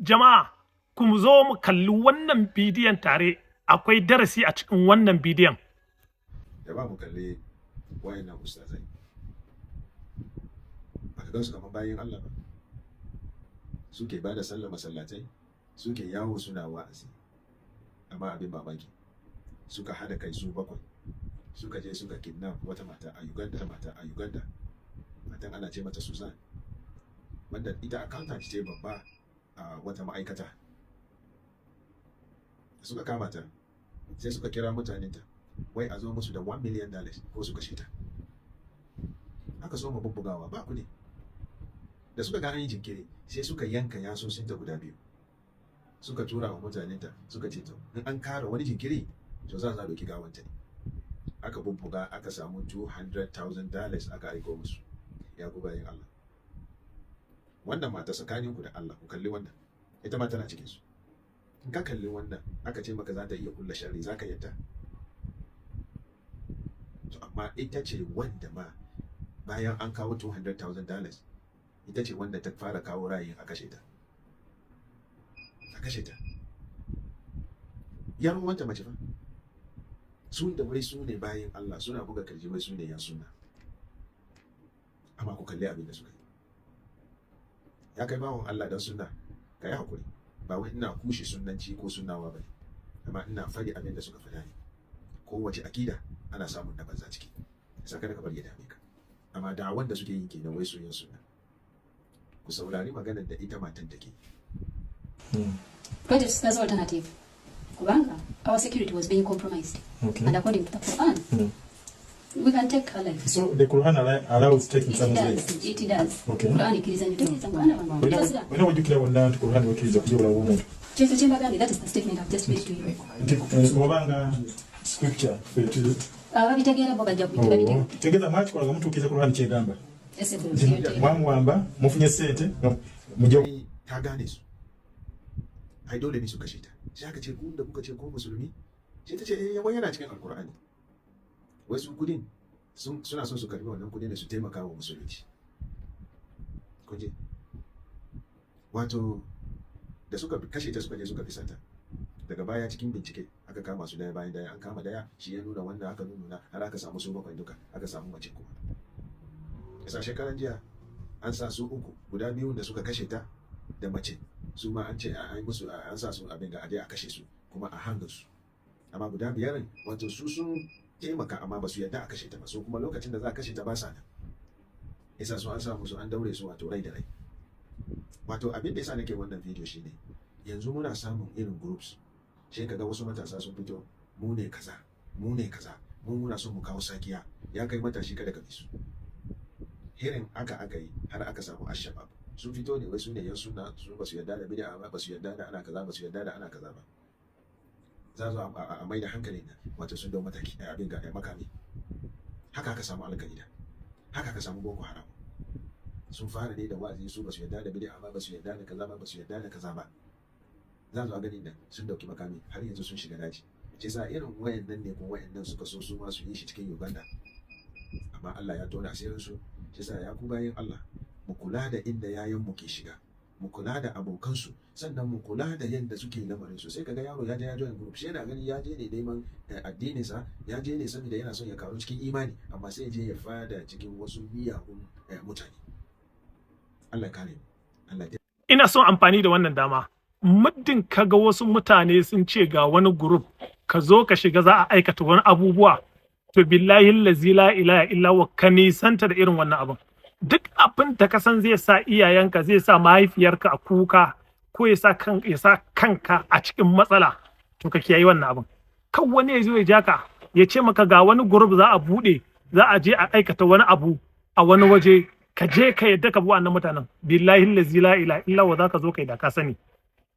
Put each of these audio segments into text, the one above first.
Jama'a, ku zo mu kalli wannan bidiyon tare, akwai darasi a cikin wannan bidiyon. Da ba mu kalli wayannan ustazai. Ba ka gansu kamar bayin Allah ba. Suke ba da sallar masallatai, suke yawo suna wa'azi. Amma abin mamaki, suka hada kai su bakwai. Suka je suka kidnap wata mata a Uganda. Matan ana ce mata Susan. Wanda ita accountant ce babba a wata ma'aikata. Suka kama ta, sai suka kira mutanenta, wai a zo musu da $1 million ko su kashe ta. Aka so mu bubbugawa ba ku ne. Da suka ga an yi jinkiri, sai suka yanka yasosinta guda biyu. Suka tura wa mutanenta, suka ce to, in an kara wani jinkiri, to za a doki gawanta ne. Aka bubbuga, aka samu $200,000 aka aiko musu. Ya ku bayin Allah. Wannan mata tsakaninku da Allah, ku kalli wannan. Ita ma tana cikin su. In ka kalli wannan, aka ce maka za ta iya kulla sharri, za ka yadda. To amma ita ce wanda ma bayan an kawo $200,000, ita ce wanda ta fara kawo rayin a kashe ta. A kashe ta. Yan wanta mace fa. Sun da wai su ne bayan Allah, suna buga kirji wai su ne yan sunna. Amma ku kalli abin da suka yi. Ya kai bawon Allah dan sunna, ka yi hakuri. Ba wai ina kushe sunnanci ko sunnawa bane, amma ina fari abin da suka faɗa ne. Kowace akida ana samun na banza ciki, sai kada ka bar ya dame ka. Amma da wanda suke yin kenan wai soyayya sunna. Ku saurari maganar da ita matan take. But as alternative, Kubanga, our security was being compromised. Okay. And according to the Quran, we can take her life. So the Quran allows taking It someone's does. life. It does. Okay. Quran ikiriza nitokeza Quran. Wena wajukira wonna nti Quran wakiriza kujobula womuntu. Chezo chembagandi, that is the statement I've just made to you. Nti wabanga scripture fetu. Babitegeera bo bajja kubitira bidyo. Tegeza mwaki kwa muntu ukiza Quran kyegamba. Ese Mwamwamba mufunye sente mujyo Ta gane su. Ai dole ne su kashe ta. Sai aka ce ku da kuka ce ko musulmi? Sai ta ce wai yana cikin alkur'ani. Wai su kudin suna son su karbi wannan kudin da su taimaka wa musulunci. Kun je? Wato da suka kashe ta suka je suka fisa ta. Daga baya cikin bincike aka kama su daya bayan daya, an kama daya shi ya nuna wanda aka nuna har aka samu su bakwai duka, aka samu mace kuma. Yasa shekaran jiya an sa su uku, guda biyu da suka kashe ta da mace, su ma an ce an musu an sa su abin da aje a kashe su kuma a hanga su. Amma guda biyar wato su sun taimaka amma ba su yarda a kashe ta ba, so kuma lokacin da za a kashe ta ba sa nan. Yasa su an sa musu an daure su wato rai da rai. Wato abin da yasa nake wannan video shine yanzu muna samun irin groups, sai kaga wasu matasa sun fito, mu ne kaza, mu ne kaza, mu muna son mu kawo sakiya, ya kai matashi kada ka bi su. Irin aka yi har aka samu ashabab sun fito ne wai su ne yan sunna, su ba su yarda da bid'a ba, ba su yarda da ana kaza, ba su yarda da ana kaza ba. Za su a mai da hankali na wato sun dau mataki abin ga makami. Haka aka samu alƙaida, haka aka samu boko haram. Sun fara ne da wa'azi, su ba su yarda da bid'a ba, ba su yarda da kaza ba, ba su yarda da kaza ba. Za su a gani nan sun dauki makami har yanzu sun shiga daji. Ce sa irin wayannan ne ko wayannan suka so su ma su yi shi cikin Uganda. Amma Allah ya tona asirin su. Ce sa ya ku bayin Allah, mu kula da inda yayan mu ke shiga, mu kula da abokansu, sannan mu kula da yadda suke lamarin su. Sai kaga yaro ya je ya join group, shi yana gani ya je ne neman addinin sa, ya je ne saboda yana son ya karu cikin imani, amma sai ya je ya fada cikin wasu miyagun mutane. Allah kare mu. Allah Ina son amfani da wannan dama. Muddin kaga wasu mutane sun ce ga wani group, ka zo ka shiga za a aikata wani abubuwa, to billahi allazi la ilaha illa huwa ka nisanta da irin wannan abin. Duk abin da ka san zai sa iyayenka, zai sa mahaifiyarka a kuka, ko ya sa kanka a cikin matsala, to ka kiyaye wannan abin. Kan wani ya zo ya ja ka, ya ce maka ga wani group za a bude, za a je a aikata wani abu a wani waje, ka je ka yadda ka bi wannan mutanen. Billahi allazi la ilaha illa huwa za ka zo kai da ka sani.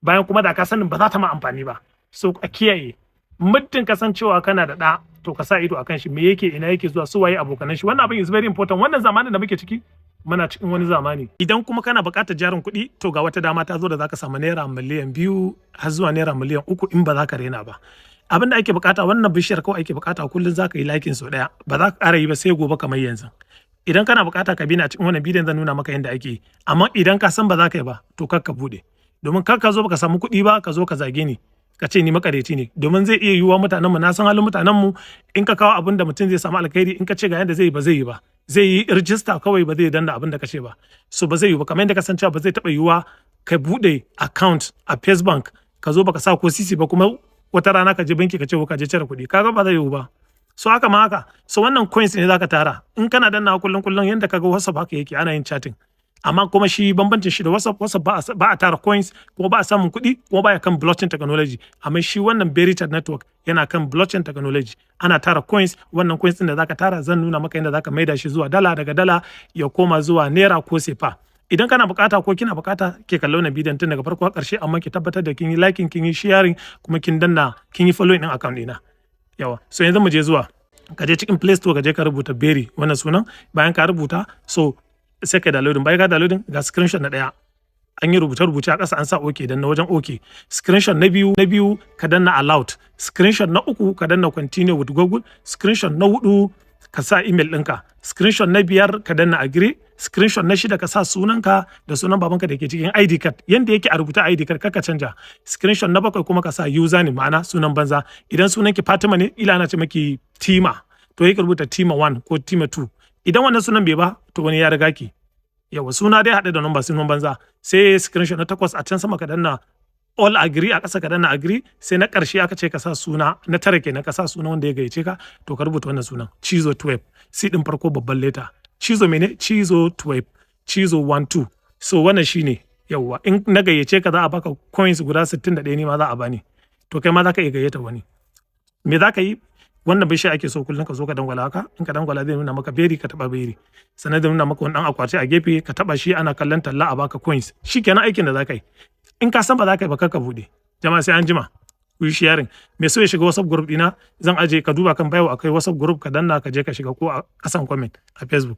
Bayan kuma da ka sanin ba za ta ma amfani ba. So a kiyaye. Muddin kasancewa kana da ɗa, to ka sa ido akan shi, me yake, ina yake zuwa, su waye abokanan shi. Wannan abin is very important. Wannan zamanin da muke ciki, muna cikin wani zamani. Idan kuma kana buƙatar jarin kuɗi, to ga wata dama ta zo da zaka samu naira miliyan 2 har zuwa naira miliyan 3 in ba za ka rena ba. Abin da ake buƙata, wannan bishiyar kawai ake buƙata, kullun za ka yi likin sau ɗaya, ba za ka ƙara yi ba sai gobe kamar yanzu. Idan kana buƙata ka bi na cikin wannan bidiyon zan nuna maka yadda ake yi, amma idan ka san ba za ka yi ba, to kar ka buɗe. domin kar ka zo baka samu kuɗi ba ka zo ka zage ni ka ce ni makareci ne, domin zai iya yiwuwa mutanenmu na san halin mutanenmu in ka kawo abin da mutum zai samu alkhairi in ka ce ga yanda zai yi ba zai yi ba, zai yi rijista kawai ba zai danna abin da ka ce ba, so ba zai yi ba. Kamar yadda ka san cewa ba zai taɓa yiwuwa ka buɗe account a Facebook ka zo baka sa ko sisi ba kuma wata rana ka je banki ka ce ka je cire kuɗi, kaga ba zai yiwu ba. So haka ma haka, so wannan coins ne zaka tara in kana danna kullun yanda kaga WhatsApp haka yake ana yin chatting, amma kuma shi bambancin shi da WhatsApp ba a tara coins kuma ba a samun kuɗi kuma ba ya kan blockchain technology, amma shi wannan Beritat network yana kan blockchain technology, ana tara coins. Wannan coins din da zaka tara zan nuna maka yadda zaka maida shi zuwa dala, daga dala ya koma zuwa naira ko sefa. Idan kana bukata ko kina bukata ke kallo na bidiyon tun daga farko har ƙarshe, amma ki tabbatar da kin yi liking, kin yi sharing, kuma kin danna kin yi following din account ɗina. Yawa, so yanzu mu je zuwa ka je cikin Play Store ka je ka rubuta Beri wannan sunan, bayan ka rubuta so sai ka downloading, bayan ka downloading ga screenshot na ɗaya an yi rubuce a ƙasa an sa OK, dan na wajen OK. Screenshot na biyu ka danna allowed. Screenshot na uku ka danna continue with Google. Screenshot na 4 ka sa email ɗinka. Screenshot na 5 ka danna agree. Screenshot na 6 ka sa sunanka da sunan babanka da ke cikin ID card yanda yake a rubuta ID card kaka canja. Screenshot na 7 kuma ka sa username ma'ana sunan banza. Idan sunanki Fatima ne ila ana ce maki Tima, to yake rubuta Tima 1 ko Tima 2. Idan wannan sunan bai ba to wani ya riga ki. Yawa, suna dai haɗe da number sunan banza. Sai screenshot na 8 a can sama ka danna all agree, a ƙasa ka danna agree. Sai na ƙarshe aka ce ka sa suna na 9 kenan, ka sa suna wanda ya gayyace ka, to ka rubuta wannan sunan Chizo 12, C din farko babban leta. Chizo mene? Chizo 12, Chizo 12. So wannan shine yawa, in na gayyace ka za a baka coins guda 61 ne ma za a bani, to kai ma za ka iya gayyata wani. Me za ka yi? Wannan bai shi ake so kullum ka zo ka dangwala haka, in ka dangwala zai nuna maka Beri, ka taba Beri, sannan zai nuna maka wani dan akwati a gefe ka taba shi, ana kallon talla a baka coins. Shikenan aikin da za ka yi. In ka san ba za ka yi ba ka bude. Jama'a sai an jima ku yi sharing. Me so ya shiga WhatsApp group dina zan aje, ka duba kan bayo akai WhatsApp group, ka danna ka je ka shiga ko a kasan comment a Facebook.